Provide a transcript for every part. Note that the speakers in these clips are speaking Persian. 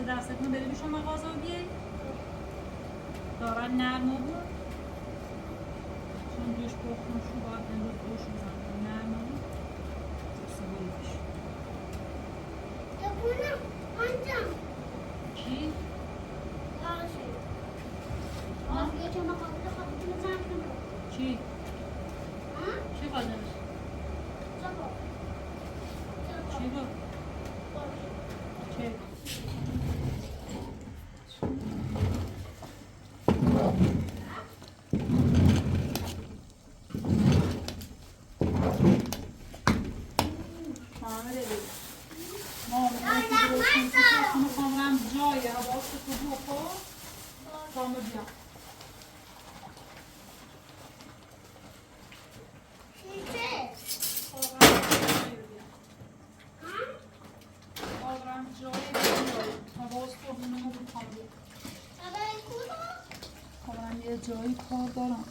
دستتون برید شما مغازه و بیایید دارن نرم بود چون دوش بخون شو باید امروز دوش بزنم نرم بود سبولیش ببینم آنجام چی؟ باشه آفیه که مغازه خودتون زن کنم چی؟ چی قادرش؟ چی بود؟ چی؟ یه جایی کار دارم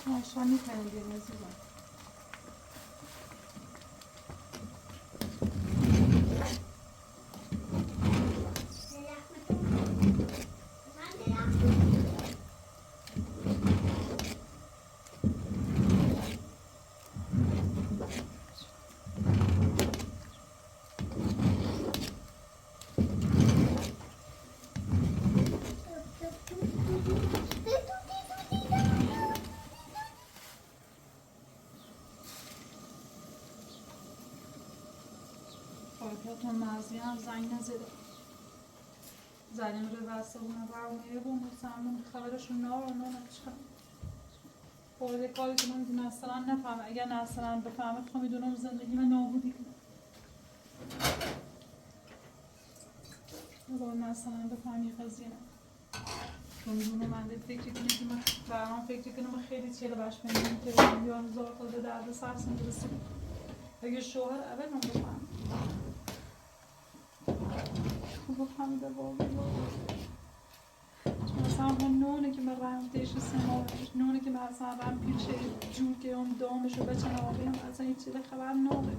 ماشا میکنم بیرون زیبا خواهیتون مرزی هم زنگ نزده زنیم رو بسته اونه برمونه بونه سمون خبرشون نارو نچکن خورده کاری که من اصلا نفهمه اگر اصلا بفهمه خواهم میدونم زندگی من نابودی کنم اگر اصلا بفهمی قضیه نه چون میدونم من فکر کنم که من برام فکر کنم من خیلی چیره باش میدونم که میان زار خود درد سرسون برسیم اگه شوهر اول من بفهم بفهمیده واقعا چون مثلا اون نونه که من رحم تیش سنوارش نونه که من اصلا رحم پیشه جور که اون دامشو بچه نوابیم اصلا این چیزه خبر ناره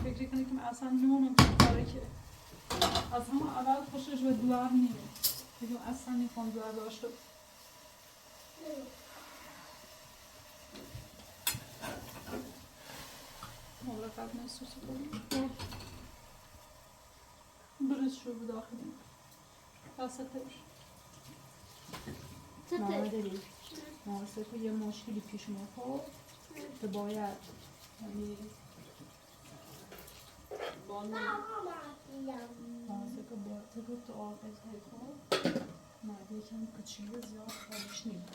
فکر کنی که من اصلا نونم که کاره که از همه اول خوشش به دوار نیمه بگم اصلا نیخوام دوار داشته مولقت محسوس کنیم برز شو به داخلی راستش مادری ماسه که یه مشکلی پیش ما خورد که باید یعنی ماسه که باید تو آقایت های خورد مادی یکم کچیله زیاد خواهش نیم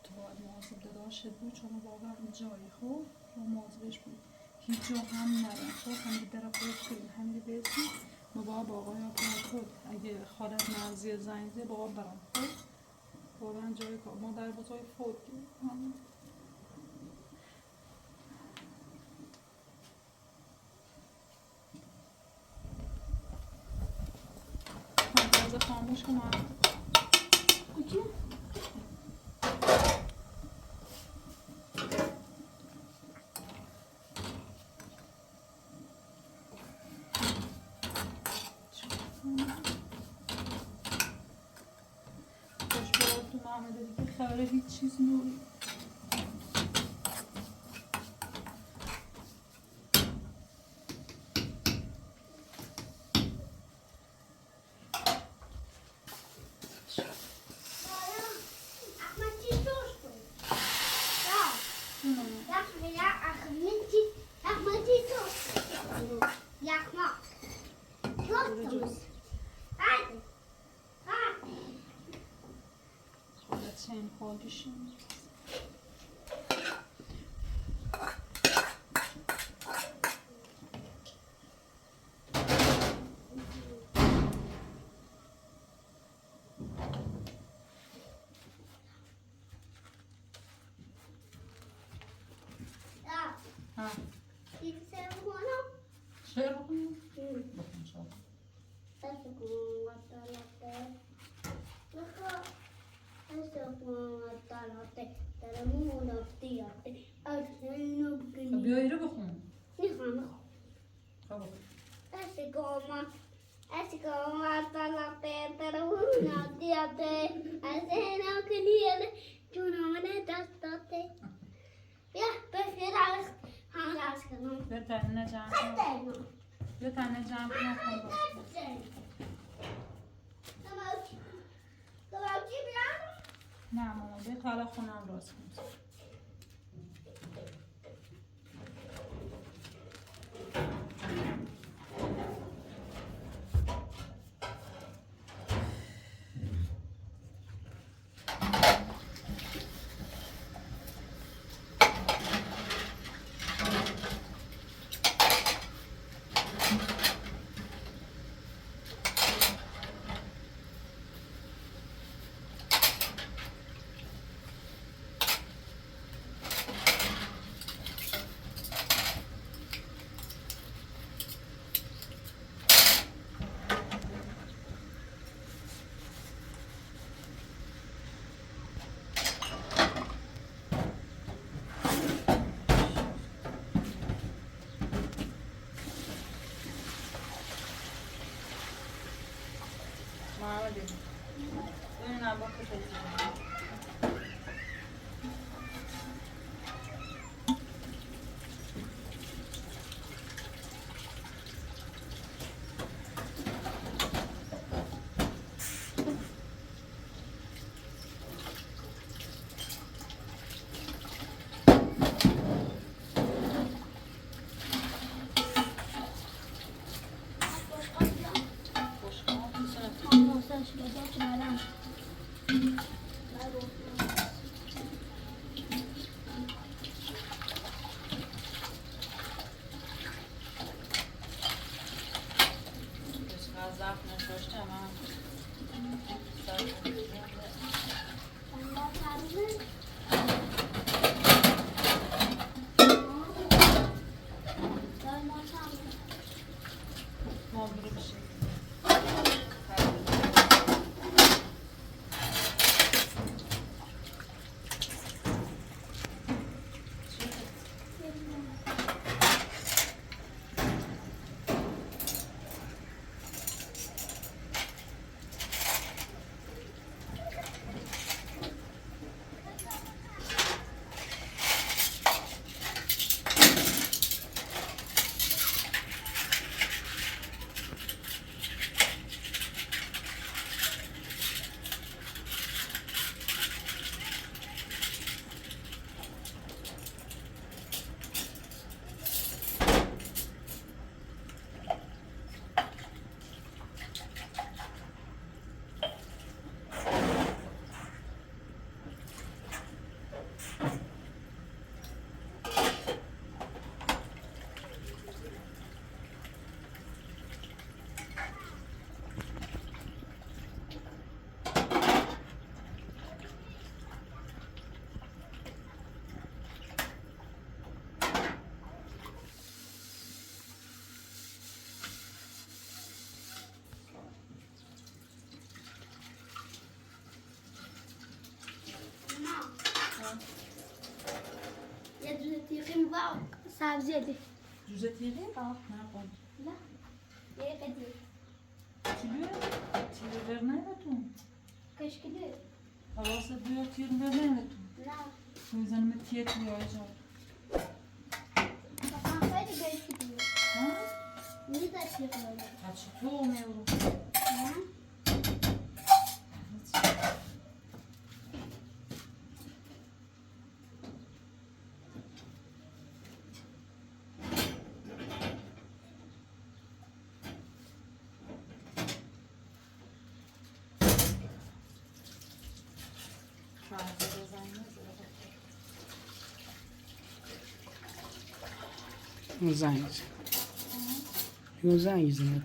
تو باید ماسه داداشت بود چون واقعا جایی خورد رو مازبش بود هیچ جا هم نرم خب هم در خود کنیم هم بیسیم ما با آقای آقای خود اگه خالت مرزی زنگزه با برام خود واقعا جای کار ما در بزای فوت کنیم من خاموش کنم کچی؟ خبره هیچ چیز نوری چند خواهشیم شعر بخونیم؟ بخون شعر Tenemos una tía. اینو خب بگنی بیا ایرو بخون. میخوام خب Así como hasta la pero una tía te hace no que ni él tú no me das tote ya prefiero las que no بیا تنه جمع کن. tengo بیا تنه جمع کن خون باش. نه ماما بیا تا حالا خونم راست کن. محمد ببینم با کجا یه جوزه تیغیم و سبزی دی جوزه تیغی؟ آه نه قول نه یه قدی چیلیه؟ تیغ برنه بتون کشکلی حواسه بیا تیغ برنه بتون نه میزنم تیغ توی آجا بخوام خیلی کشکلی ها؟ میده تیغ بده هرچی تو میورو نه زنگ یه زنگ زنگ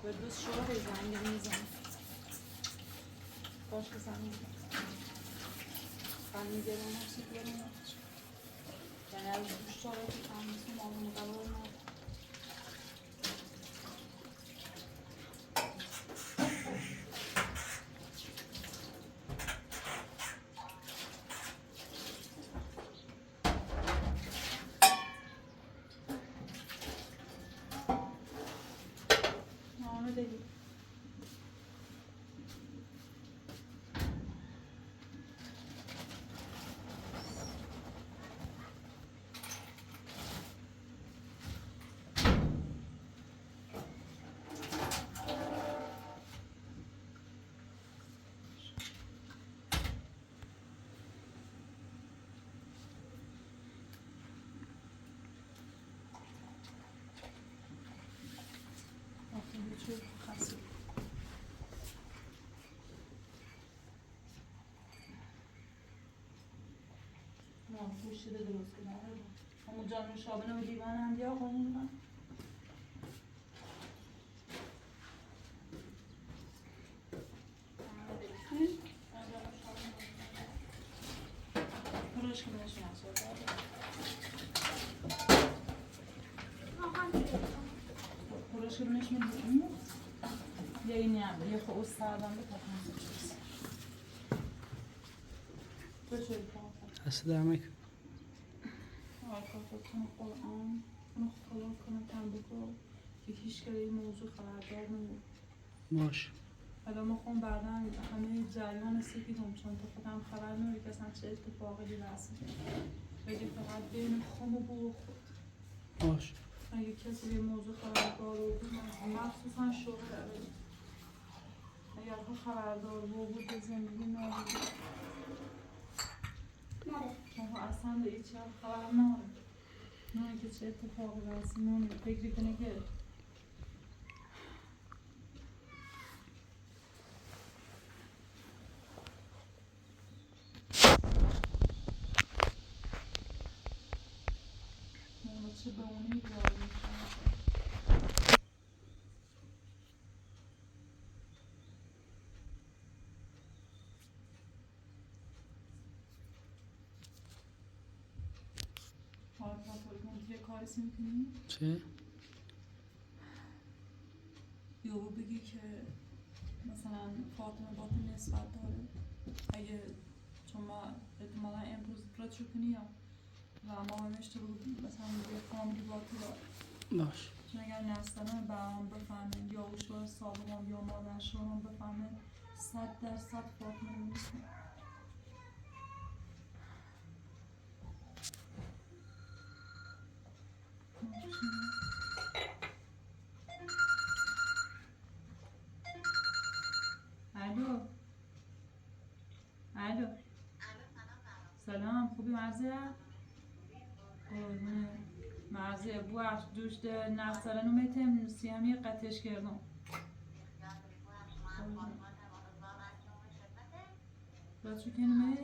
به دوست شما به زنگ میزن باش که زنگ میگرم نفسی بیارم یعنی از دوست شما که تنمیسم آمون قرار نده چه خاصی ما گوشت درست کنم همون جان شابنه و لیوان هم بیا کنیم پروش کنش پروش کنش میدونم یا این هم یه خود سردم به تکنیز چیز بچه دست درمک کارتون قرآن اونو خدا کنم تنبکو که هیچ کاری موضوع خبردار نمید باش حالا ما خون بعدن همه جریان سپیدم چون تو خودم خبر نمید که اصلا چه اتفاقی رسید بگه فقط بین خون و بو خود باش اگه کسی به موضوع خبردار بود مخصوصا شوهر اگر ها خبردار بود به زندگی نبود ما اصلا به هیچ خبر ندارم نه که چه اتفاقی رسید نه فکری کنه که چه به اونی بیاری یه کارسی میکنی؟ چه؟ یهو بگی که مثلا فاطمه با تو نسبت داره اگه چون ما احتمالا امروز رد کنی یا و ما همش تو مثلا یه فامیلی با تو داره باش چون اگر نستانه برام بفهمه یا او شوهر سابقم یا مادر شوهرم بفهمه 100% فاطمه رو میکنه الو الو سلام خوبی مرزیه؟ قربونه مرزیه بوش دوش ده نفسرن اومدم سیامی قطعش کردم بچه کنمه؟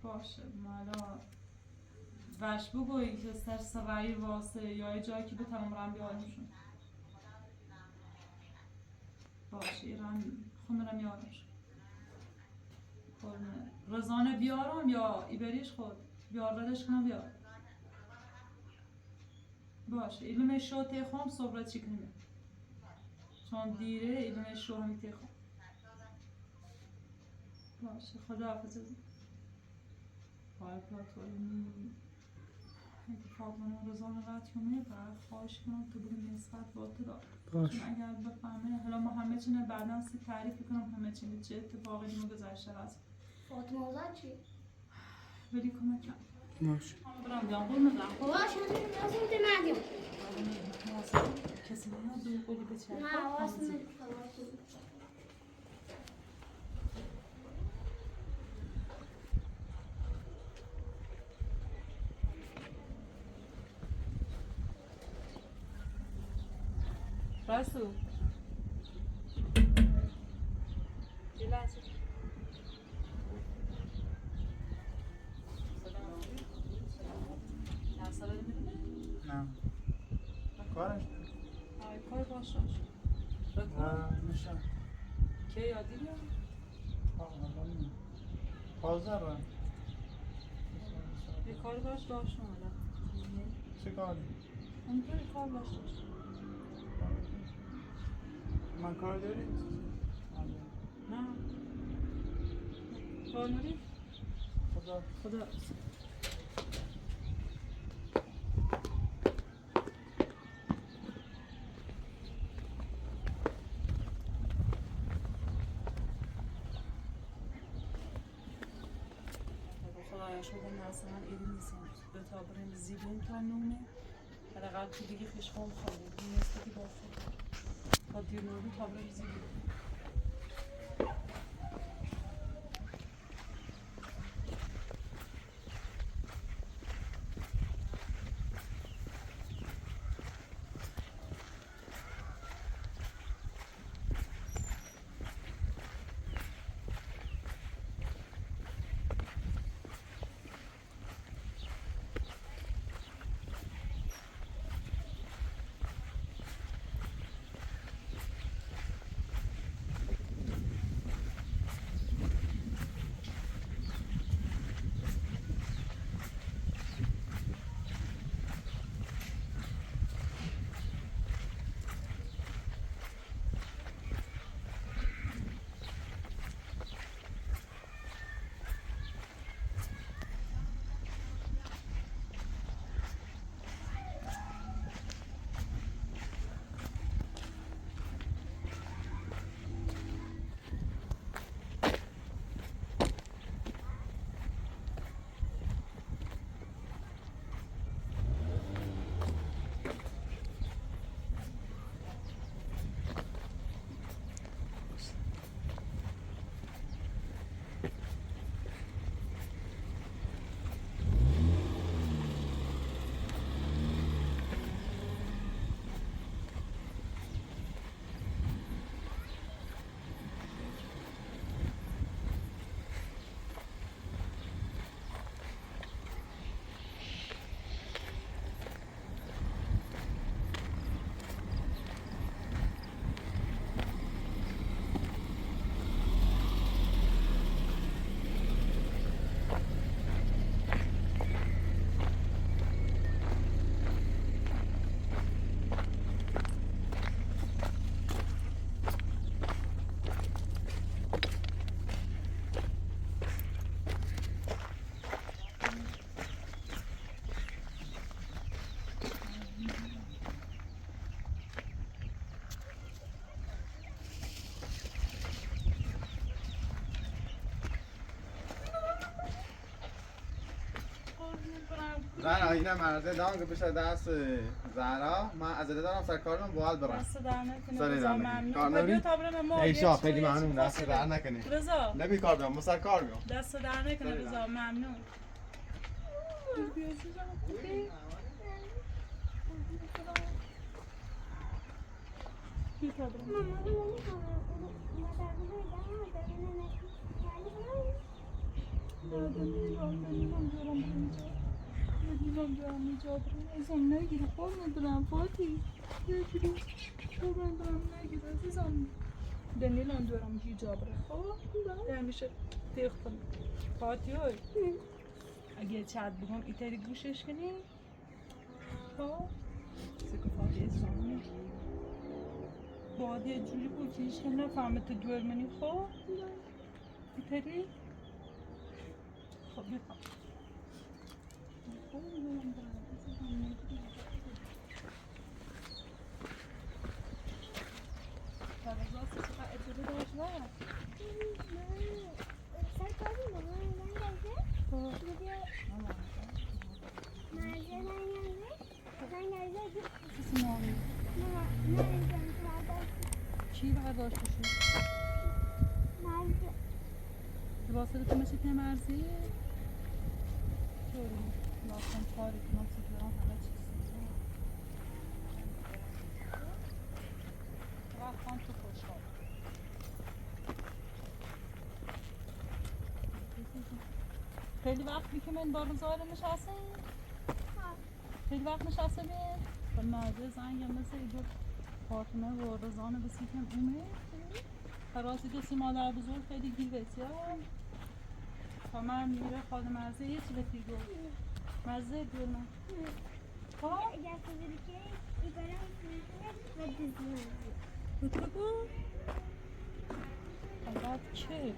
باشه مالا وش بگویی که سر سوایی واسه یا جایی که بتونم رم بیارمشون باشه ایران خونرم یارمشون رزانه بیارم یا ایبریش خود بیار ردش کنم بیار باشه ایلوم شو تیخوام صبره چی کنیم چون دیره ایلوم شو همی تیخوام باشه خدا حافظ باید پاتوری اگه فاطمه رزانه رد کنه باید خواهش کنم تو بگیم نسبت با تو دار باش چون اگر بفهمه حالا ما همه چینه بعدا سی تعریف کنم همه چینه چه اتفاقی دیمو گذشته هست فاطمه آزاد چی؟ ولی کمک باش برام بیان قول ندارم باشه لازم که ندیم کسی نمیاد دو قولی بچه نه واسه راسو یه لحظه نه ساله نمیده؟ نه کارش آی کار باش راش بکن میشه که یادی بیا؟ حاضر رو یه کار باش داشت اومدم چه کاری؟ اونطور کار باش داشت من کار داری؟ نه کار نداری؟ خدا خدا خدایا شما مثلا ایدی نیستم به تا بریم زیبون تا نونه حداقل تو دیگه خشخام خواهیم نیستی که با خود تا دیر نونه تا بریم زیبون زهرا اینه مرده دام که بشه دست زهرا من از دارم سر کارم باید برم دست در نکنه سر رضا نمی‌کنی. ممنون. کار بیا نبی؟ تا ما ایشا خیلی ممنون دست در نکنی رضا نبی کار بیام سر کار بیام دست در نکنه رضا ممنون. بیا عزیزم. بیا تا برم. دنیلان دارم هیجاب را خب همیشه تیختم فاتی های اگه چند بگم ایتری گوشش کنی خب سکو فاتی ازامونه باید یه جوری بود که هیچ که نفهمه تو جرمنی خب ایتری خب بفهم چی برداشت شد؟ لباسه تو مثل که مرزی؟ چوری لاسم کاری کنم سیدران همه چیز رفتم تو خوشحال خیلی وقتی که من با روزاره نشستیم خیلی وقت نشسته بیم به مرده زنگم مثل ایدو فاطمه و رزانه بسیکم اومه خراسی دستی مادر بزرگ خیلی گیر بسیار تا من میره خواهد مرزه یه چی بسی گفت مرزه دونه ها؟ بطور بود؟ بعد چه؟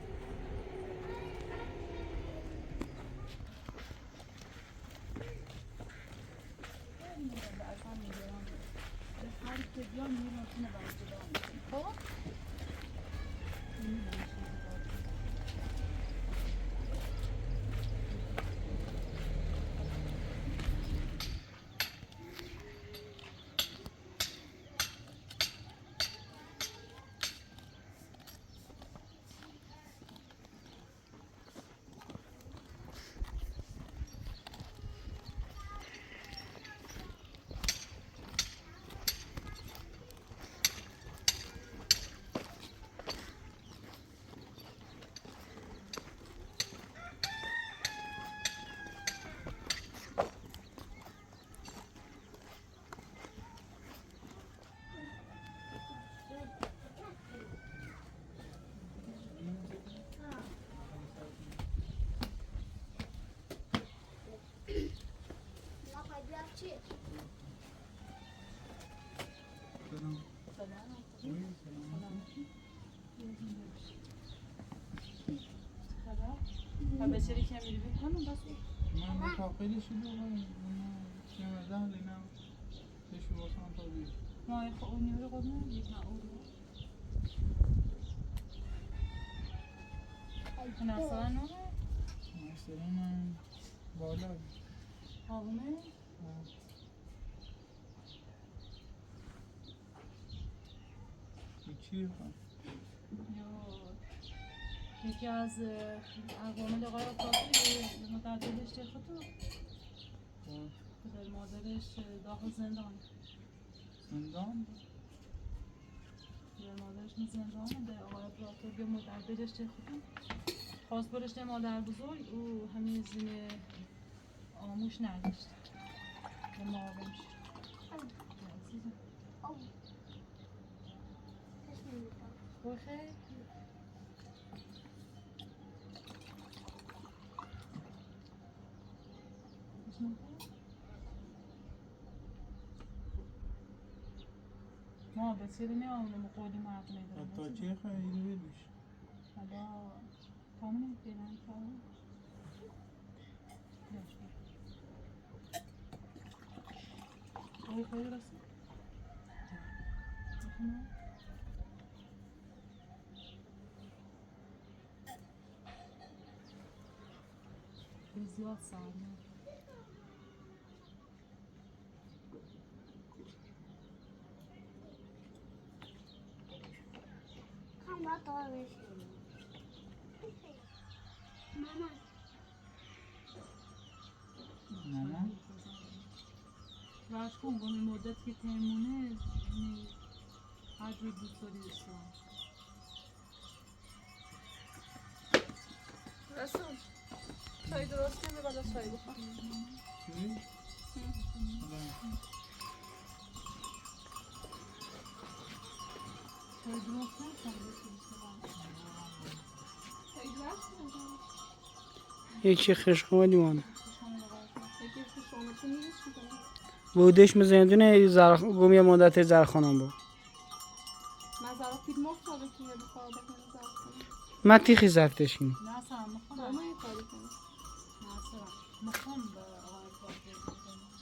هر که بیا میرم کنه برای جدا میکنه خب؟ بسیاری که میری بکنم بس من تاقیلی شده چه مزه لینا بشو واسم تا بیر ما خب اونی رو قدم یک نه اون رو نفسه نوه مثلا بالا آقمه چی بخوام یکی از اقوام آقای کافی متعددش خطور پدر مادرش داخل زندان زندان؟ پدر مادرش زندان ده آقای پراتور به متعددش خطور خواست برش ده مادر بزرگ او همین زین آموش نداشت به معاقم شد بخیر ما بسیاری نمی‌آمونم قولی مرد میدارم تا چه خیلی بیدیش حالا تامونه بیرن تامونه خیلی رسید زیاد سرمه تا بشیم ماما ماما راش کن گم این مدت که تیمونه هر جور دوست داری بسیم رسول چای درست کنه بعد از چای بخور چی؟ چای درست نکن بسیم چای درست کنه یکی خشک آمدی مانه یکی خوش آمده نیست میکنه بودش مزندونه گمی مدت زرخانم بود مزارا پید مفت که بخواه بکنه زرد کنه من تیخی زفتش کنی نه سرم مخونم ما یه کاری کنه نه سرم مخون به آقای کار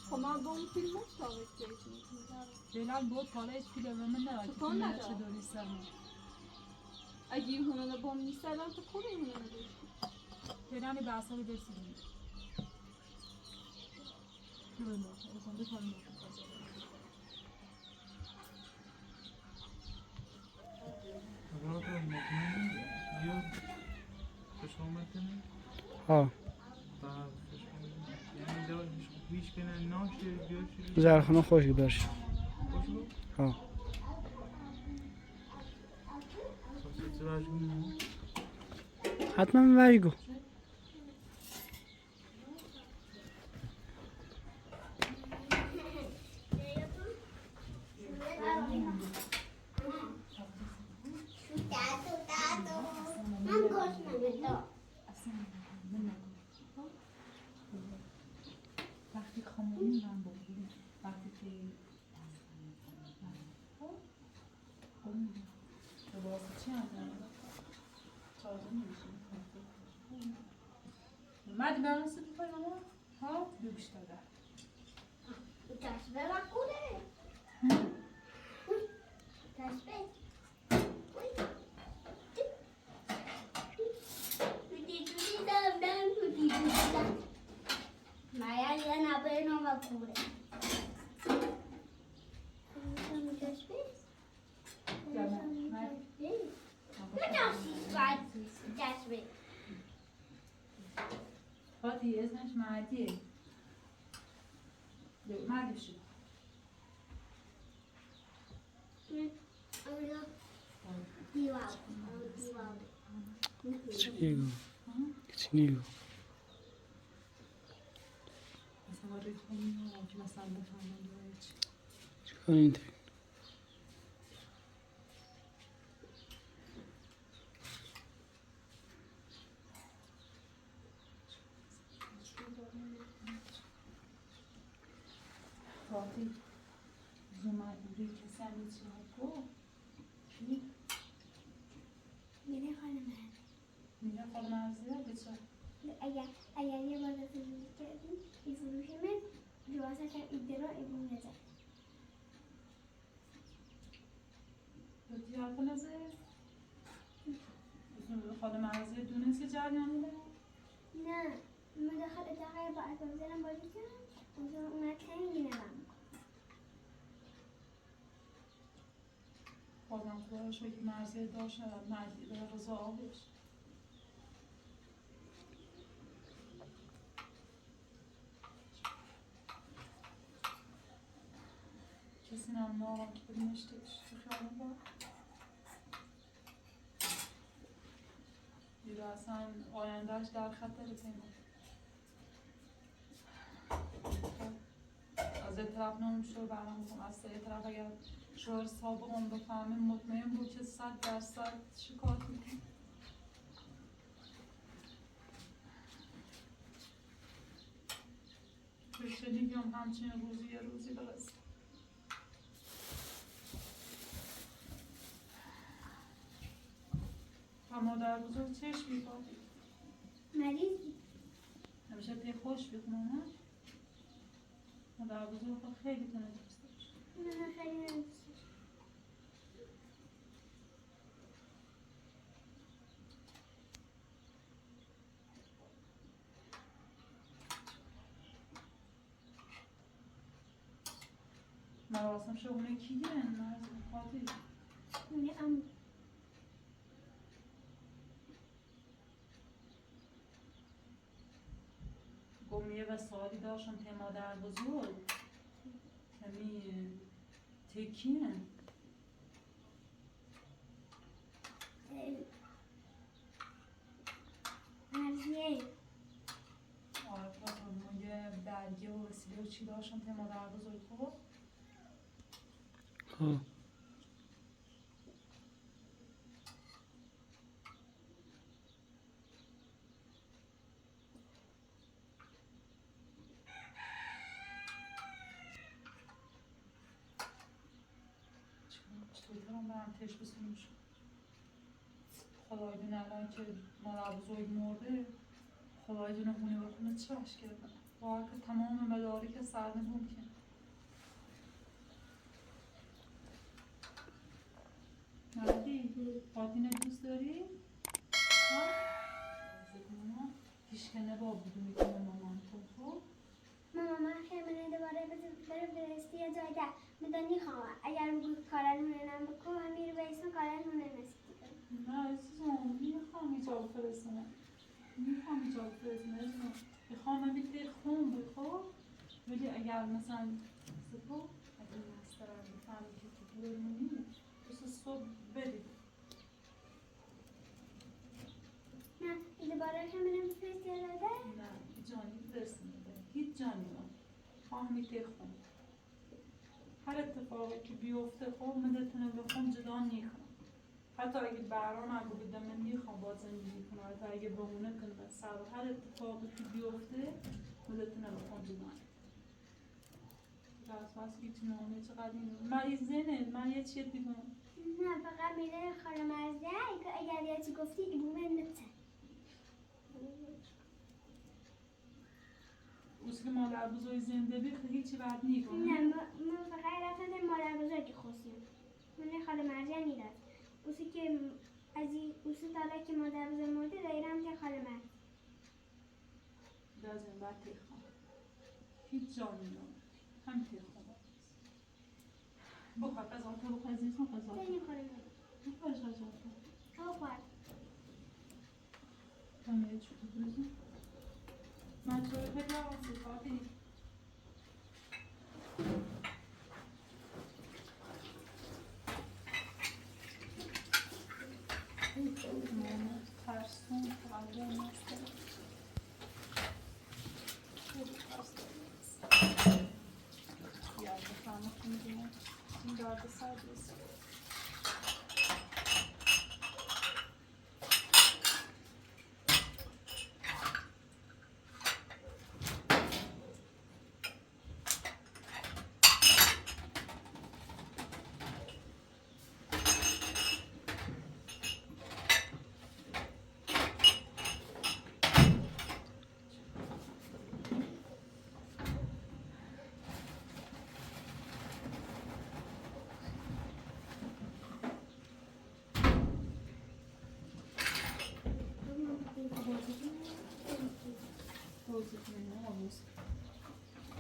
خب من با اون پید مفت که ایچی میکنه بلال بود حالا ایش پیده به من نه چطور که نداره؟ چه دوری سرم اگه این هنانه با هم نیست الان تو خوب این هنانه داشتی پیرانی به اصابی برسیدیم ببین باشه بخونده کاری نکن اگر تو مطمئنی یا خوش آمد کنه ها بعد خوش آمد یعنی دار هیچ کنه ناشه بیار شروع زرخانه خوش برش خوش بود ها خواست راج کنه حتما ویگو من گوش نمیدم وقتی خمونی من بودیم وقتی که به واسه چی هم تازه نمیشیم اومدی به همون سیدی کنی ماما؟ ها؟ بیوش داده تشبه مکونه تشبه دوی دم دوی دم مایا یه نبه نو مکونه تشبه تشبه فاتی اسمش مهدیه مهدی شد چی نیگو مثلا ریتمی که مثلا بفهمم چی چی کنین تو فاتی زومدوری کسی هم چی ها گفت چی؟ میره خانه من میره خاله مرزیه بچه اگر یه بار زندگی کردیم این فروش من جواسه کم ایده را ایبون نزد بودی حرف نزه خاله مرزیه دونست که جریان ده نه من داخل اتاقه با اتاقه بازی کردم اونا کمی بینم بازم خدا شو که مرزیه داشت مردی به رضا آبش کسی نم نارم که بینشتش تو خیالم با دیده اصلا آیندهش در خطر پیمان از یه طرف نمیشه برام کنم از یه طرف اگر شوهر سابقم بفهمه مطمئن بود که 100% شکایت میکنم به شنیدیم همچین روزی یه روزی برسه و مادر بزرگ چشم میکنی مریضی همیشه پی خوش بکنم مادر بزرگ خیلی تنه دوست داشت نه خیلی نمیست مراسم شغله کیه؟ مراسم خاطی میگه ام سوالی داشتم که مادر بزرگ کمی تکیه مرزیه آره ما یه برگه و وسیله و چی داشتم که مادر بزرگ خب خب چطوری دارم برم تش بسونش خدای دونه الان که مادر بزرگ مرده خدای دونه خونه به خونه چش کردن باید که تمام مداری که سر نبود که مردی فاطینه دوست داری؟ ها؟ هیچ که نبا بودو میکنه مامان تو خب؟ ماما من خیلی دوباره بره برستی یه جای ده میدانی خواهم اگر کارمونه نم بکن من میره بیستم کارمونه نسیتی کنم نه عزیزم میخوام ایجاب فرستنه میخوام ایجاب فرستنه عزیزم میخوام من بیده خون بود خب؟ ولی اگر مثلا سپو اگر مسترم بفهمی که تو برمونی دوست صبح بدید نه دوباره که میرم فرستی یه جای ده نه جانی فرستنه هیچ جانی من خواه میده خون هر اتفاقی که بیفته خب من دلتونه به خون جدا نیخوام حتی اگه برام اگه بدم من نیخوام با زندگی کنم حتی اگه بمونه کنم سر هر اتفاقی که بیفته من دلتونه به خون جدا نیخوام هیچ نامه چقدر این مریضه من یه چیه دیگم نه فقط میره خاله مرزیه اگر یه چی گفتی که بومن نبته اوست که مادر بزرگ زنده بی خیلی هیچی بد نیکنه نه من فقط رفتم مادر بزرگی خوستیم من خاله مرزیه نیرد اوستی که از این اوستی داره که مادر بزرگ مرده دایرم که خاله مرزیه لازم باید تیخوام هیچ جا نیدم هم تیخوام بخواه قضا تو بخواه عزیزم قضا بینی خاله مرزیه بخواه قضا تو تو خورد من یه چوتی بزن من تو رو بگم صفاتی من ترسون قلبه نسته خیلی ترسون یاد بفهمه که میدونم این درد سر بیست روزی کنه آبوز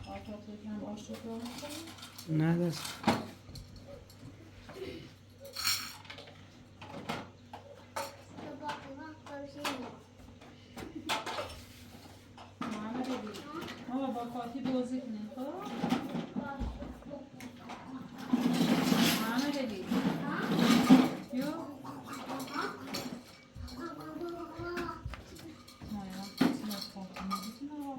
آتات یکم آش رو کنه نه دست ما با فاتی بازی کنیم خب؟ همه بدید یو مایا کسی از فاتی نمیتونه ما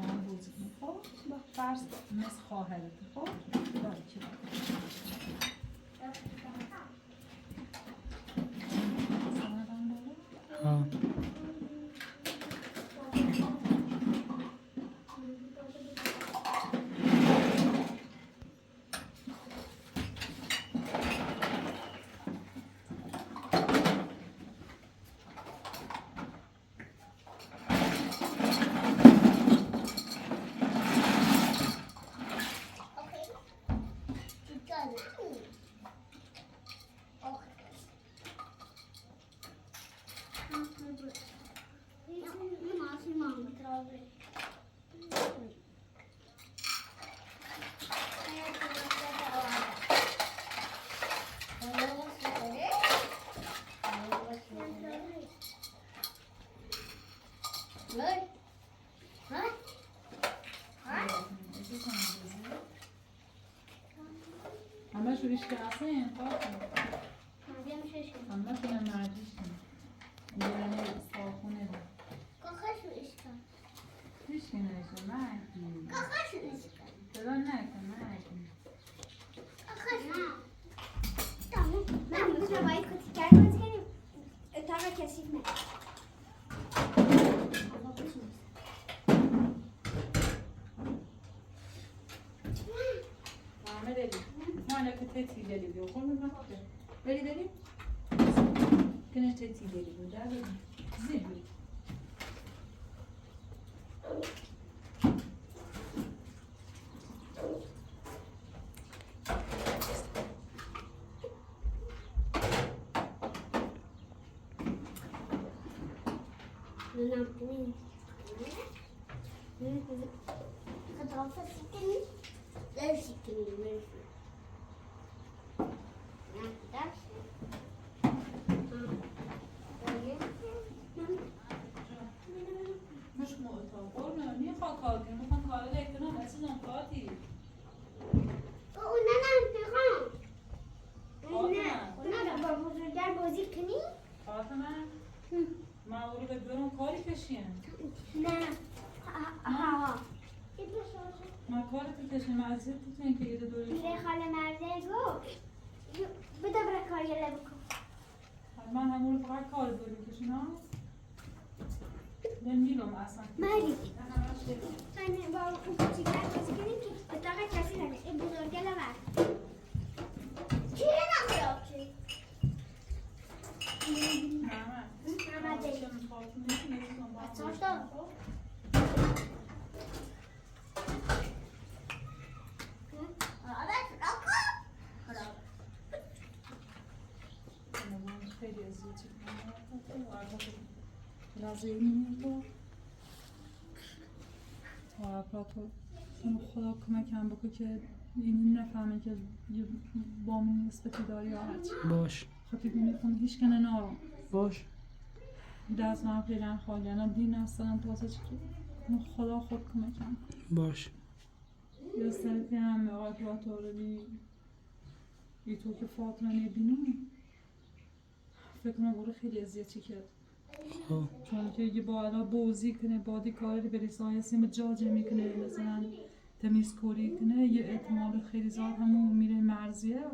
هم بازی کنیم خب؟ فرض مثل خواهرت خب؟ داری که ها همه شو ریش کرسه این خواهد مریم شش کن. همه کنه مردیش کنه یعنی صافونه ده کاخش رو ایش کن. ریش کنه ایشه مردی کاخش رو ایش کن. صدا نکن مردی کاخش رو. تمام. من میتونم باید کتی کرد باز کنیم. اتاق کسیف نه. محمد علی ما انا كنت تيجي لي بيوم ما كنت بلي بلي كنت تيجي لي بيوم ده زين ننام خطافة سكني لا سكني مرفي مش مؤتمر قرنا ني خاكاكي ممكن قال لك انا اساسا قاتي بازی کنی؟ فاطمه ما ورود برون کاری کشیم نه ها ما کاری کشیم معذرت میکنم که یه دوری میره خاله مرده گو بده برای کار یه بکن من همون رو فقط کار دوری کشیم ها نمیلم اصلا مری من با اون چیکار بازی کنیم که اتاق کسی نده این بزرگه لبر چی نخواه چی؟ خدا کمکم بکن که این نفهمه که یه بامون نسبتی داری یا هرچی باش خطی بینی کنه هیچ کنه نارم باش دست من فیلن خالی انا دین هستن تاسه چی خدا خود کمکم باش یا سرفی همه آقای رو بی ای تو که فاطمه نبینم فکر کنم برو خیلی اذیتی کرد چون که یه بالا بازی کنه بادی کاری بری سایسیم جاجه میکنه مثلا تمیز کوری کنه یه احتمال خیلی زیاد همون میره مرزیه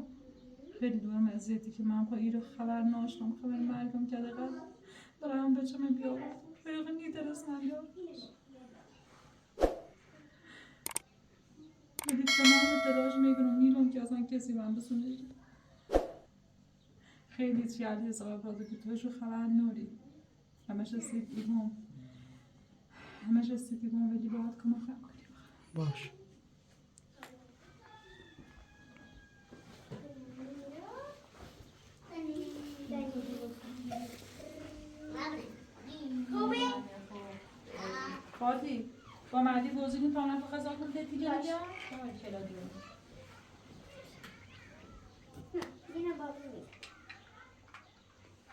خیلی دورم اذیتی که من ای رو خبر ناشتم خبر مرگم کرده قد برای هم بچه من بیارم خیلی نیدرست من بیارم ولی تمام تلاش میکنم میرم که اصلا کسی من بسونه خیلی چیالی حساب پازو که توشو خبر نوری همش استیدیم ولی باید کمک کنیم باش فاتی با مردی بازی کن تا من تو خزا کن دیگه دیگه کلا دیگه اینو بابا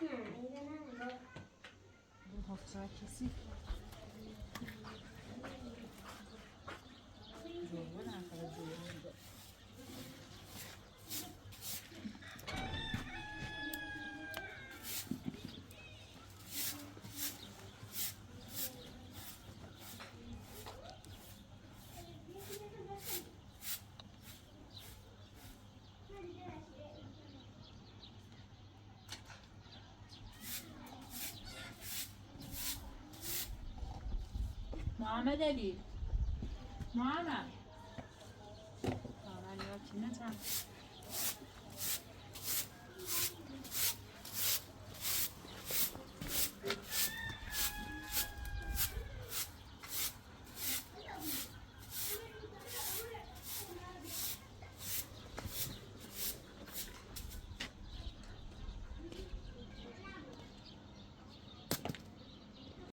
میگه نه اینو نه حافظه کسی محمد علی محمد یا کی نتم